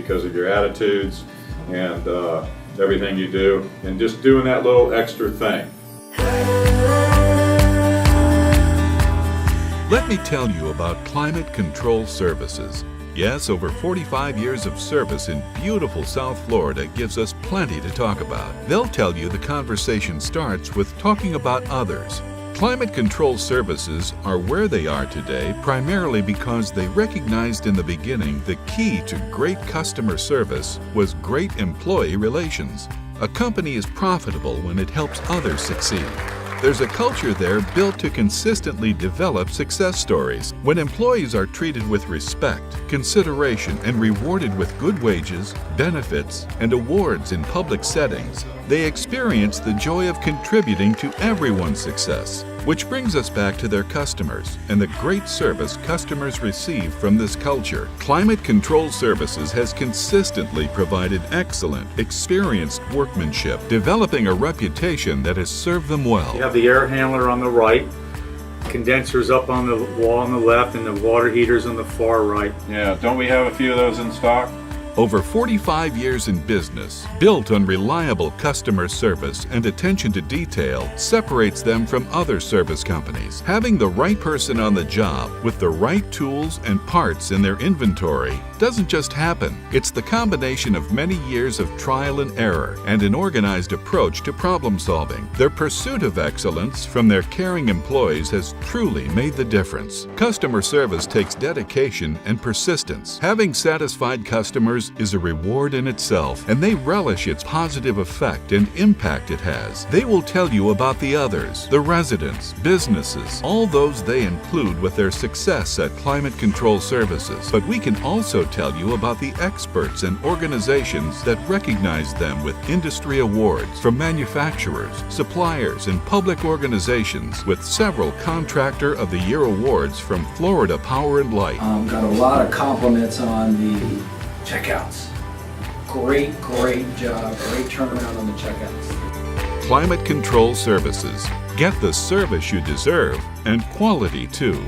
because of your attitudes and everything you do, and just doing that little extra thing. Let me tell you about Climate Control Services. Yes, over 45 years of service in beautiful South Florida gives us plenty to talk about. They'll tell you the conversation starts with talking about others. Climate Control Services are where they are today primarily because they recognized in the beginning the key to great customer service was great employee relations. A company is profitable when it helps others succeed. There's a culture there built to consistently develop success stories. When employees are treated with respect, consideration, and rewarded with good wages, benefits, and awards in public settings, they experience the joy of contributing to everyone's success. Which brings us back to their customers and the great service customers receive from this culture. Climate Control Services has consistently provided excellent, experienced workmanship, developing a reputation that has served them well. You have the air handler on the right, condensers up on the wall on the left, and the water heaters on the far right. Yeah, don't we have a few of those in stock? Over 45 years in business, built on reliable customer service and attention to detail, separates them from other service companies. Having the right person on the job with the right tools and parts in their inventory doesn't just happen. It's the combination of many years of trial and error and an organized approach to problem solving. Their pursuit of excellence from their caring employees has truly made the difference. Customer service takes dedication and persistence. Having satisfied customers is a reward in itself, and they relish its positive effect and impact it has. They will tell you about the others, the residents, businesses, all those they include with their success at Climate Control Services. But we can also tell you about the experts and organizations that recognize them with industry awards from manufacturers, suppliers, and public organizations, with several Contractor of the Year awards from Florida Power and Light. Got a lot of compliments on the checkouts. Great job, great turnaround on the checkouts. Climate Control Services. Get the service you deserve and quality too.